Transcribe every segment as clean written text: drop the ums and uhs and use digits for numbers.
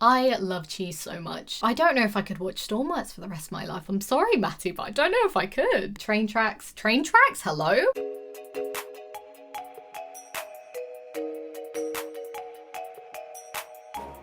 I love cheese so much. I don't know if I could watch Stormlights for the rest of my life. I'm sorry, Matty, but I don't know if I could. Train tracks? Hello?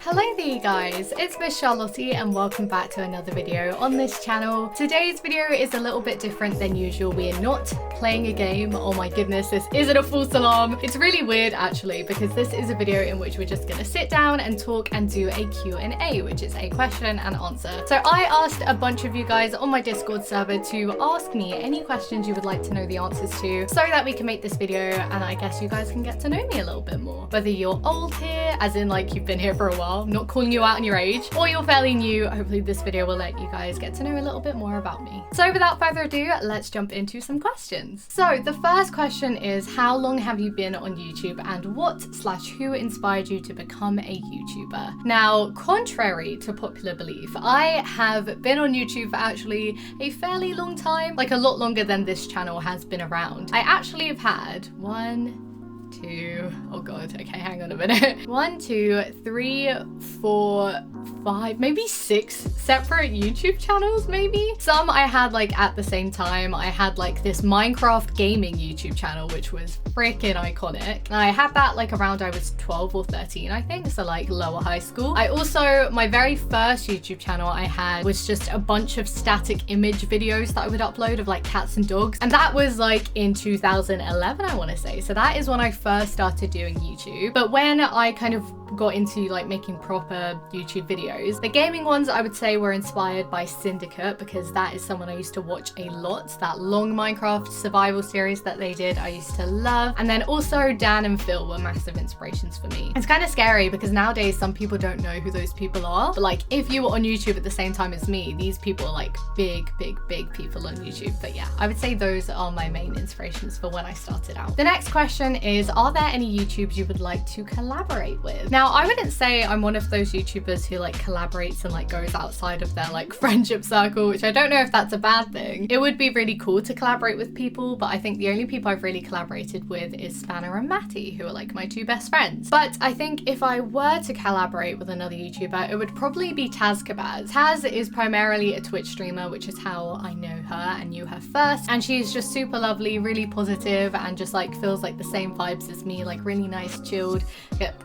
Hello there you guys, it's MissCharlottie and welcome back to another video on this channel. Today's video is a little bit different than usual. We are not playing a game. Oh my goodness, this isn't a false alarm. It's really weird actually, because this is a video in which we're just gonna sit down and talk and do a Q&A, which is a question and answer. So I asked a bunch of you guys on my Discord server to ask me any questions you would like to know the answers to, so that we can make this video and I guess you guys can get to know me a little bit more. Whether you're old here, as in like you've been here for a while, I'm not calling you out on your age, or you're fairly new, hopefully this video will let you guys get to know a little bit more about me. So without further ado, let's jump into some questions. So the first question is, how long have you been on YouTube and what/who inspired you to become a YouTuber? Now, contrary to popular belief, I have been on YouTube for actually a fairly long time, like a lot longer than this channel has been around. I actually have had oh god, okay, hang on a minute. 1, 2, 3, 4, 5, maybe 6 separate YouTube channels, maybe? Some I had like at the same time. I had like this Minecraft gaming YouTube channel, which was freaking iconic. And I had that like around I was 12 or 13, I think, so like lower high school. I also, my very first YouTube channel I had was just a bunch of static image videos that I would upload of like cats and dogs. And that was like in 2011, I want to say. So that is when I first started doing YouTube. But when I kind of got into like making proper YouTube videos, the gaming ones I would say were inspired by Syndicate, because that is someone I used to watch a lot. That long Minecraft survival series that they did, I used to love. And then also Dan and Phil were massive inspirations for me. It's kind of scary because nowadays some people don't know who those people are, but like if you were on YouTube at the same time as me, these people are like big people on YouTube. But yeah, I would say those are my main inspirations for when I started out. The next question is, are there any YouTubers you would like to collaborate with? Now, I wouldn't say I'm one of those YouTubers who like collaborates and like goes outside of their like friendship circle, which I don't know if that's a bad thing. It would be really cool to collaborate with people, but I think the only people I've really collaborated with is Spanner and Matty, who are like my two best friends. But I think if I were to collaborate with another YouTuber, it would probably be Taz Kabaz. Taz is primarily a Twitch streamer, which is how I know her and knew her first. And she's just super lovely, really positive, and just like feels like the same vibes as me, like really nice, chilled,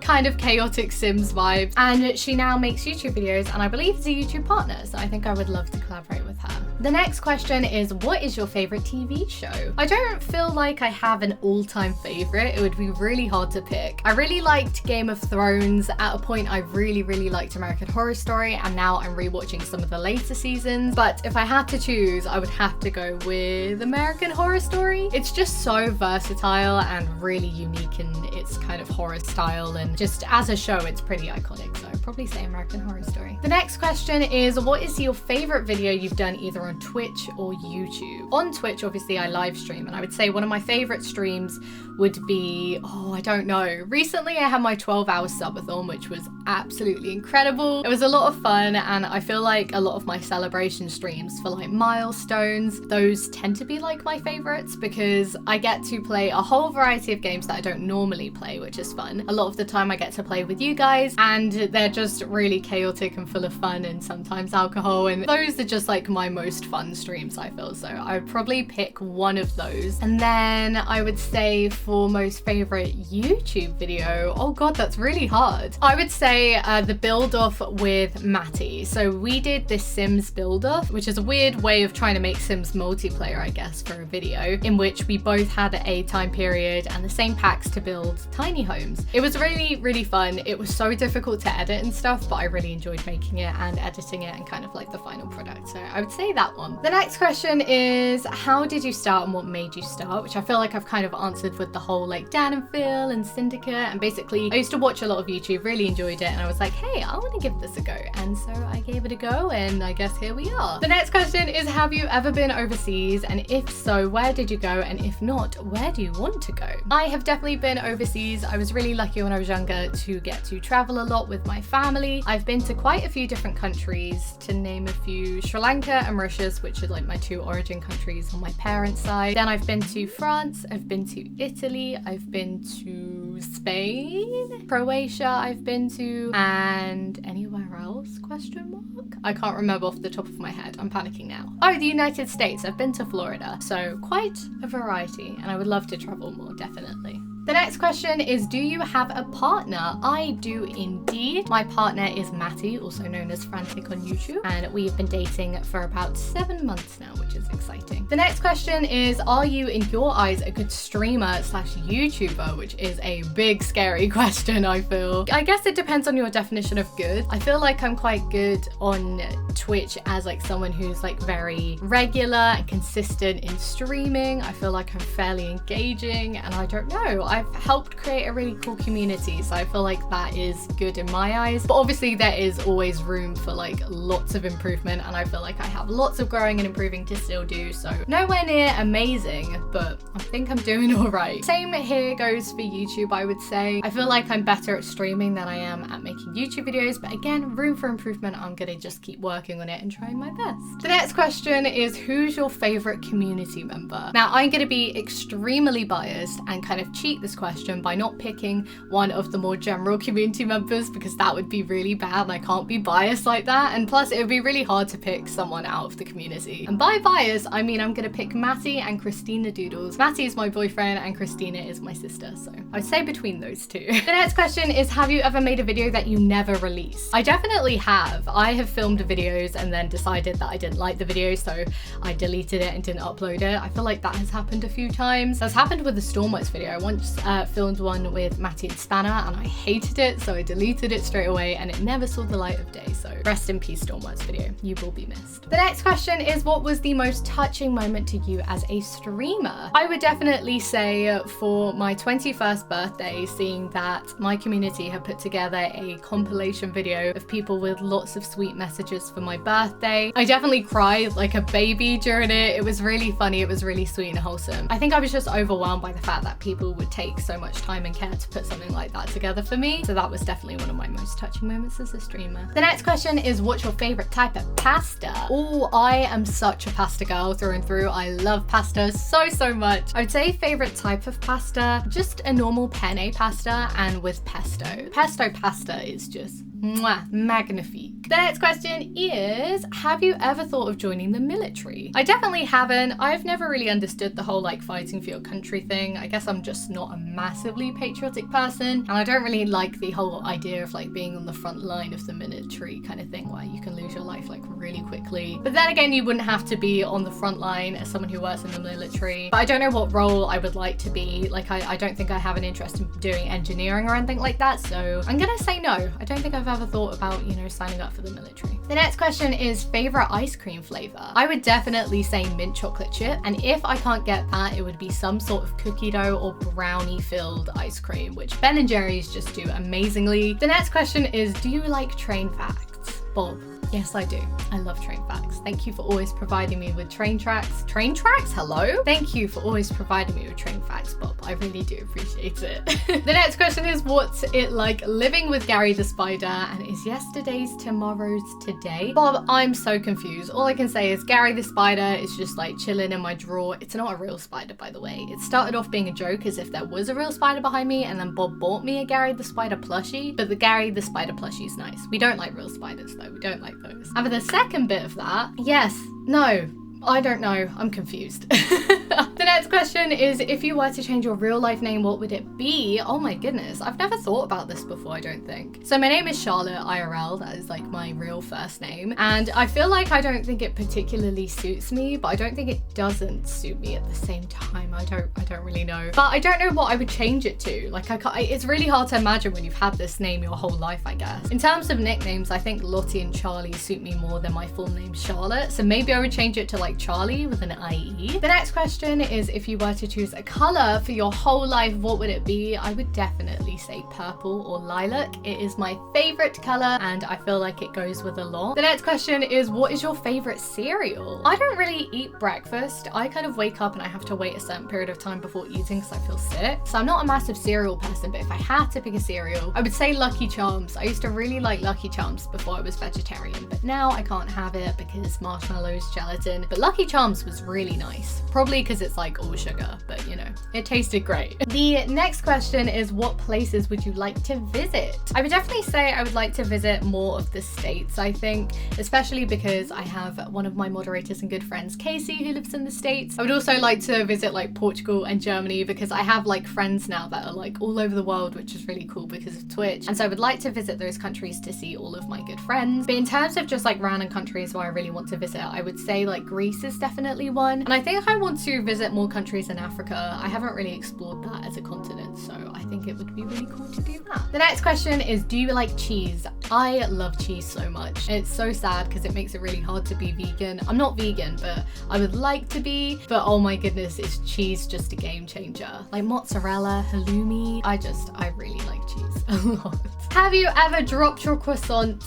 kind of chaotic Sims vibes. And she now makes YouTube videos and I believe is a YouTube partner, so I think I would love to collaborate with her. The next question is, what is your favorite TV show? I don't feel like I have an all-time favorite. It would be really hard to pick. I really liked Game of Thrones. At a point I really liked American Horror Story, and now I'm rewatching some of the later seasons. But if I had to choose, I would have to go with American Horror Story. It's just so versatile and really unique in its kind of horror style, and just as a show it's pretty iconic, so I'd probably say American Horror Story. The next question is, what is your favorite video you've done either on Twitch or YouTube? On Twitch, obviously I live stream, and I would say one of my favorite streams would be, I don't know. Recently I had my 12-hour subathon, which was absolutely incredible. It was a lot of fun, and I feel like a lot of my celebration streams for like milestones, those tend to be like my favorites, because I get to play a whole variety of games that I don't normally play, which is fun. A lot of the time I get to play with you guys, and they're just really chaotic and full of fun and sometimes alcohol, and those are just like my most fun streams, I feel. So I would probably pick one of those. And then I would say for most favorite YouTube video, oh god, that's really hard. I would say the build off with Matty. So we did this Sims build off, which is a weird way of trying to make Sims multiplayer, I guess, for a video, in which we both had a time period and the same packs to build tiny homes. It was really fun. It was so difficult to edit and stuff, but I really enjoyed making it and editing it and kind of like the final product. So I would say that one. The next question is, how did you start and what made you start? Which I feel like I've kind of answered with the whole like Dan and Phil and Syndicate. And basically I used to watch a lot of YouTube, really enjoyed it, and I was like, hey, I want to give this a go. And so I gave it a go, and I guess here we are. The next question is, have you ever ever been overseas? And if so, where did you go? And if not, where do you want to go? I have definitely been overseas. I was really lucky when I was younger to get to travel a lot with my family. I've been to quite a few different countries, to name a few: Sri Lanka and Mauritius, which are like my two origin countries on my parents' side. Then I've been to France, I've been to Italy, I've been to Spain, Croatia I've been to, and anywhere else, question mark? I can't remember off the top of my head. I'm panicking now. Oh, the United States. I've been to Florida. So quite a variety, and I would love to travel more, definitely. The next question is, do you have a partner? I do indeed. My partner is Matty, also known as Frantic on YouTube, and we've been dating for about 7 months now, which is exciting. The next question is, are you, in your eyes, a good streamer slash YouTuber? Which is a big, scary question, I feel. I guess it depends on your definition of good. I feel like I'm quite good on Twitch as like someone who's like very regular and consistent in streaming. I feel like I'm fairly engaging, and I don't know, I've helped create a really cool community, so I feel like that is good in my eyes. But obviously there is always room for like lots of improvement, and I feel like I have lots of growing and improving to still do, so nowhere near amazing, but I think I'm doing all right. Same here goes for YouTube, I would say. I feel like I'm better at streaming than I am at making YouTube videos, but again, room for improvement. I'm gonna just keep working on it and trying my best. The next question is, who's your favorite community member? Now, I'm gonna be extremely biased and kind of cheat this question by not picking one of the more general community members, because that would be really bad and I can't be biased like that, and plus it would be really hard to pick someone out of the community. And by bias, I mean I'm gonna pick Matty and Christina Doodles. Matty is my boyfriend and Christina is my sister, so I'd say between those two. The next question is, have you ever made a video that you never released? I definitely have. I have filmed videos and then decided that I didn't like the video, so I deleted it and didn't upload it. I feel like that has happened a few times. That's happened with the Stormworks video. I once filmed one with Matty and Spanner and I hated it, so I deleted it straight away and it never saw the light of day, so rest in peace Stormworks video, you will be missed. The next question is, what was the most touching moment to you as a streamer? I would definitely say for my 21st birthday, seeing that my community had put together a compilation video of people with lots of sweet messages for my birthday. I definitely cried like a baby during it. It was really funny, it was really sweet and wholesome. I think I was just overwhelmed by the fact that people would take so much time and care to put something like that together for me, so that was definitely one of my most touching moments as a streamer. The next question is, what's your favorite type of pasta? Oh, I am such a pasta girl through and through. I love pasta so much. I would say favorite type of pasta, just a normal penne pasta and with pesto. Pesto pasta is just mwah, magnifique. The next question is, have you ever thought of joining the military? I definitely haven't. I've never really understood the whole like fighting for your country thing. I guess I'm just not a massively patriotic person, and I don't really like the whole idea of like being on the front line of the military kind of thing where you can lose your life like really quickly. But then again, you wouldn't have to be on the front line as someone who works in the military. But I don't know what role I would like to be. Like I don't think I have an interest in doing engineering or anything like that, so I'm gonna say no. I don't think I've ever thought about, you know, signing up for the military. The next question is, favorite ice cream flavor? I would definitely say mint chocolate chip, and if I can't get that, it would be some sort of cookie dough or brownie filled ice cream, which Ben & Jerry's just do amazingly. The next question is, do you like train facts? Bob. Yes, I do. I love train facts. Thank you for always providing me with train tracks. Train tracks? Hello? Thank you for always providing me with train facts, Bob. I really do appreciate it. The next question is, what's it like living with Gary the Spider, and is yesterday's tomorrow's today? Bob, I'm so confused. All I can say is Gary the Spider is just like chilling in my drawer. It's not a real spider, by the way. It started off being a joke as if there was a real spider behind me, and then Bob bought me a Gary the Spider plushie, but the Gary the Spider plushie is nice. We don't like real spiders though. We don't like those. And for the second bit of that, yes, no, I don't know, I'm confused. The next question is, if you were to change your real life name, what would it be? Oh my goodness, I've never thought about this before, I don't think. So my name is Charlotte IRL, that is like my real first name. And I feel like I don't think it particularly suits me, but I don't think it doesn't suit me at the same time. I don't really know. But I don't know what I would change it to. Like it's really hard to imagine when you've had this name your whole life, I guess. In terms of nicknames, I think Lottie and Charlie suit me more than my full name Charlotte. So maybe I would change it to like like Charlie with an IE. The next question is, if you were to choose a color for your whole life, what would it be? I would definitely say purple or lilac. It is my favorite color and I feel like it goes with a lot. The next question is, what is your favorite cereal? I don't really eat breakfast. I kind of wake up and I have to wait a certain period of time before eating because I feel sick. So I'm not a massive cereal person, but if I had to pick a cereal, I would say Lucky Charms. I used to really like Lucky Charms before I was vegetarian, but now I can't have it because marshmallows, gelatin. But Lucky Charms was really nice. Probably because it's like all sugar, but you know, it tasted great. The next question is, what places would you like to visit? I would definitely say I would like to visit more of the States, I think, especially because I have one of my moderators and good friends, Casey, who lives in the States. I would also like to visit like Portugal and Germany because I have like friends now that are like all over the world, which is really cool because of Twitch. And so I would like to visit those countries to see all of my good friends. But in terms of just like random countries where I really want to visit, I would say like Greece is definitely one. And I think I want to visit more countries in Africa. I haven't really explored that as a continent, so I think it would be really cool to do that. The next question is, do you like cheese? I love cheese so much. It's so sad because it makes it really hard to be vegan. I'm not vegan, but I would like to be. But oh my goodness, is cheese just a game changer? Like mozzarella, halloumi. I really like cheese a lot. Have you ever dropped your croissant?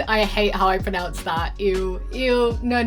I hate how I pronounce that. Ew, no.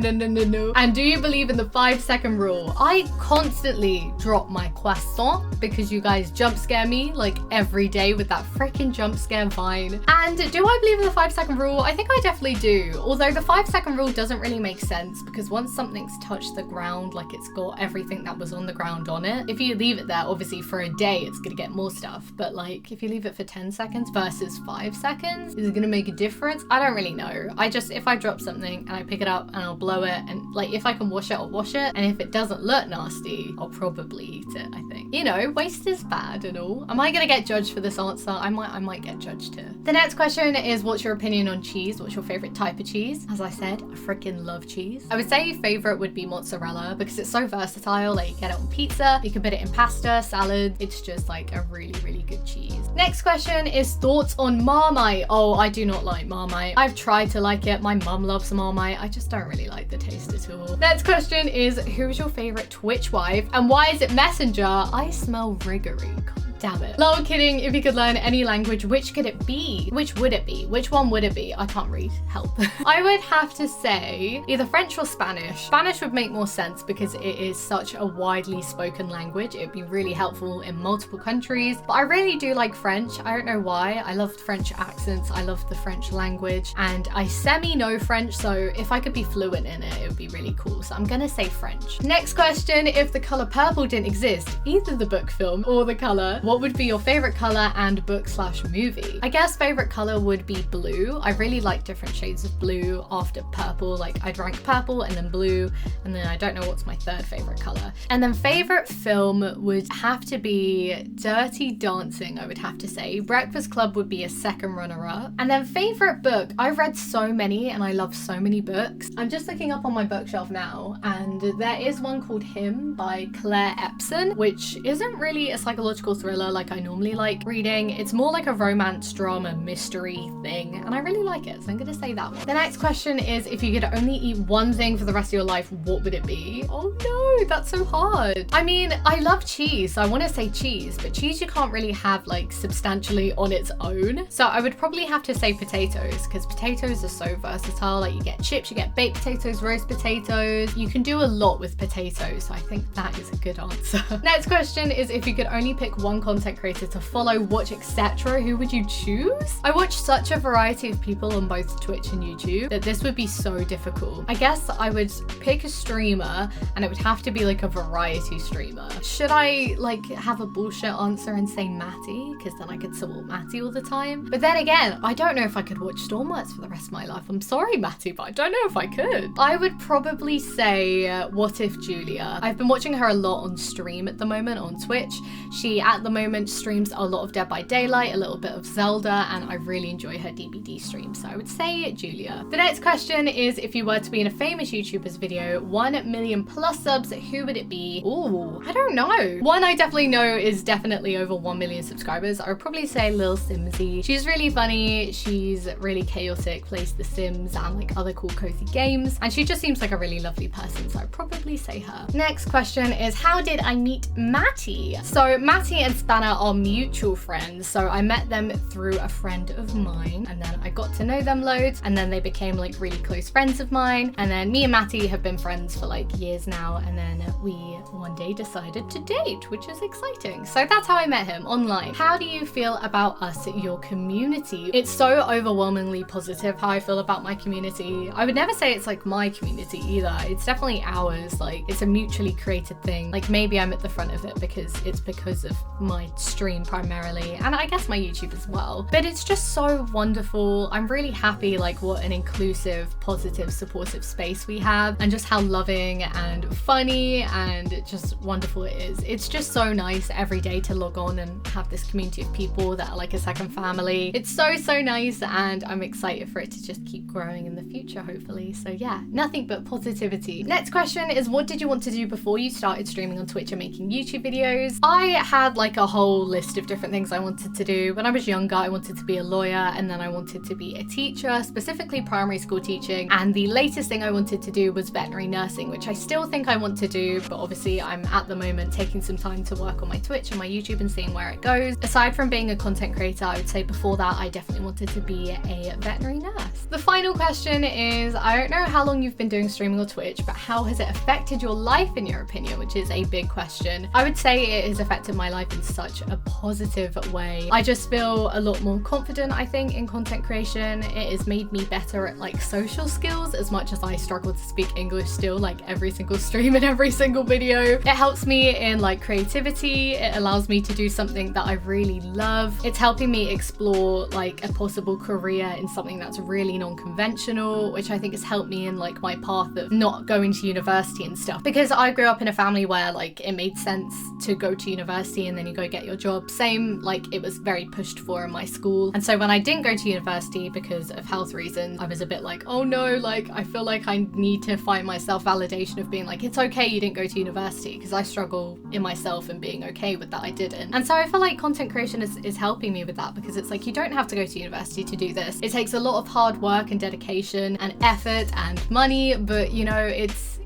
And do you believe in the 5-second rule? I constantly drop my croissant because you guys jump scare me like every day with that freaking jump scare vine. And do I believe in the 5-second rule? I think I definitely do. Although the 5-second rule doesn't really make sense because once something's touched the ground, like it's got everything that was on the ground on it. If you leave it there, obviously for a day, it's gonna get more stuff. But like if you leave it for 10 seconds versus 5 seconds, is it gonna make a difference? I don't really know. If I drop something and I pick it up and I'll blow it, and like if I can wash it, I'll wash it. And if it doesn't look nasty, I'll probably eat it, I think. You know, waste is bad and all. Am I gonna get judged for this answer? I might get judged too. The next question is, what's your opinion on cheese? What's your favorite type of cheese? As I said, I freaking love cheese. I would say favorite would be mozzarella because it's so versatile. Like you get it on pizza, you can put it in pasta, salad. It's just like a really, really good cheese. Next question is thoughts on Marmite. Oh, I do not like Marmite. I've tried to like it. My mum loves Marmite. I just don't really like the taste at all. Next question is, who's your favorite Twitch wife and why is it Messenger? I smell riggery. Damn it. Lol, kidding. If you could learn any language, which could it be? Which would it be? Which one would it be? I can't read. Help. I would have to say either French or Spanish. Spanish would make more sense because it is such a widely spoken language. It'd be really helpful in multiple countries. But I really do like French. I don't know why. I love French accents. I love the French language. And I semi-know French, so if I could be fluent in it, it would be really cool. So I'm gonna say French. Next question, if the color purple didn't exist, either the book, film, or the color, what would be your favorite color and book/movie? I guess favorite color would be blue. I really like different shades of blue after purple. Like I drank purple and then blue, and then I don't know what's my third favorite color. And then favorite film would have to be Dirty Dancing, I would have to say. Breakfast Club would be a second runner-up. And then favorite book, I've read so many and I love so many books. I'm just looking up on my bookshelf now, and there is one called Him by Claire Epson, which isn't really a psychological thriller like I normally like reading. It's more like a romance drama mystery thing, and I really like it, so I'm gonna say that one. The next question is, if you could only eat one thing for the rest of your life, what would it be? Oh no, that's so hard. I mean, I love cheese, so I want to say cheese, but cheese you can't really have like substantially on its own. So I would probably have to say potatoes, because potatoes are so versatile. Like you get chips, you get baked potatoes, roast potatoes. You can do a lot with potatoes, so I think that is a good answer. Next question is, if you could only pick one content creator to follow, watch, etc., who would you choose? I watch such a variety of people on both Twitch and YouTube that this would be so difficult. I guess I would pick a streamer, and it would have to be like a variety streamer. Should I like have a bullshit answer and say Matty, because then I could support Matty all the time? But then again, I don't know if I could watch Stormworks for the rest of my life. I'm sorry, Matty, but I don't know if I could. I would probably say What If Julia. I've been watching her a lot on stream at the moment on Twitch. She at the moment moment streams a lot of Dead by Daylight, a little bit of Zelda, and I really enjoy her DBD streams. So I would say Julia. The next question is, if you were to be in a famous YouTuber's video, 1 million plus subs, who would it be? Ooh, I don't know. One I definitely know is definitely over 1 million subscribers. I would probably say Lil Simsy. She's really funny. She's really chaotic, plays The Sims and like other cool cozy games. And she just seems like a really lovely person. So I'd probably say her. Next question is, how did I meet Matty? So Matty and Spanner are mutual friends. So I met them through a friend of mine, and then I got to know them loads, and then they became like really close friends of mine. And then me and Matty have been friends for like years now, and then we one day decided to date, which is exciting. So that's how I met him, online. How do you feel about us, your community? It's so overwhelmingly positive how I feel about my community. I would never say it's like my community either. It's definitely ours. Like, it's a mutually created thing. Like, maybe I'm at the front of it because it's because of my stream primarily, and I guess my YouTube as well. But it's just so wonderful. I'm really happy like what an inclusive, positive, supportive space we have, and just how loving and funny and just wonderful it is. It's just so nice every day to log on and have this community of people that are like a second family. It's so nice, and I'm excited for it to just keep growing in the future, hopefully. So yeah, nothing but positivity. Next question is, what did you want to do before you started streaming on Twitch and making YouTube videos? I had like a whole list of different things I wanted to do. When I was younger, I wanted to be a lawyer, and then I wanted to be a teacher, specifically primary school teaching. And the latest thing I wanted to do was veterinary nursing, which I still think I want to do, but obviously I'm at the moment taking some time to work on my Twitch and my YouTube and seeing where it goes. Aside from being a content creator, I would say before that I definitely wanted to be a veterinary nurse. The final question is, I don't know how long you've been doing streaming on Twitch, but how has it affected your life in your opinion, which is a big question. I would say it has affected my life in such a positive way. I just feel a lot more confident, I think, in content creation. It has made me better at like social skills, as much as I struggle to speak English still, like every single stream and every single video. It helps me in like creativity. It allows me to do something that I really love. It's helping me explore like a possible career in something that's really non-conventional, which I think has helped me in like my path of not going to university and stuff, because I grew up in a family where like it made sense to go to university and then you go get your job. Same, like it was very pushed for in my school. And so when I didn't go to university because of health reasons, I was a bit like, oh no, like I feel like I need to find my self-validation of being like, it's okay you didn't go to university, because I struggle in myself and being okay with that I didn't. And so I feel like content creation is helping me with that, because it's like, you don't have to go to university to do this. It takes a lot of hard work and dedication and effort and money, but you know,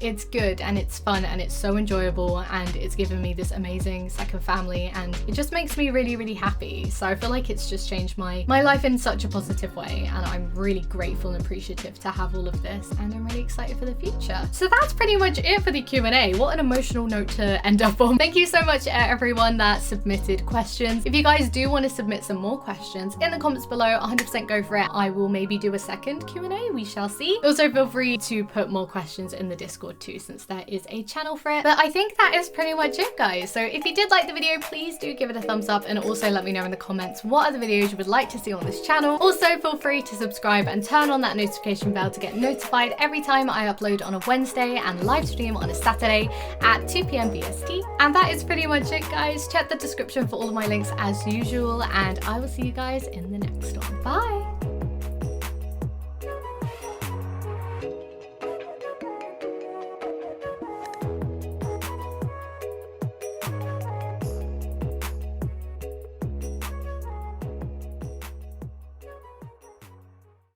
it's good and it's fun and it's so enjoyable, and it's given me this amazing second family, and it just makes me really happy. So I feel like it's just changed my life in such a positive way, and I'm really grateful and appreciative to have all of this, and I'm really excited for the future. So that's pretty much it for the Q&A. What an emotional note to end up on. Thank you so much everyone that submitted questions. If you guys do want to submit some more questions in the comments below, 100% go for it. I will maybe do a second Q&A, we shall see. Also feel free to put more questions in the Discord too, since there is a channel for it. But I think that is pretty much it, guys. So if you did like the video, please do give it a thumbs up, and also let me know in the comments what other videos you would like to see on this channel. Also feel free to subscribe and turn on that notification bell to get notified every time I upload on a Wednesday and live stream on a Saturday at 2 p.m. BST. And that is pretty much it, guys. Check the description for all of my links as usual, and I will see you guys in the next one. Bye!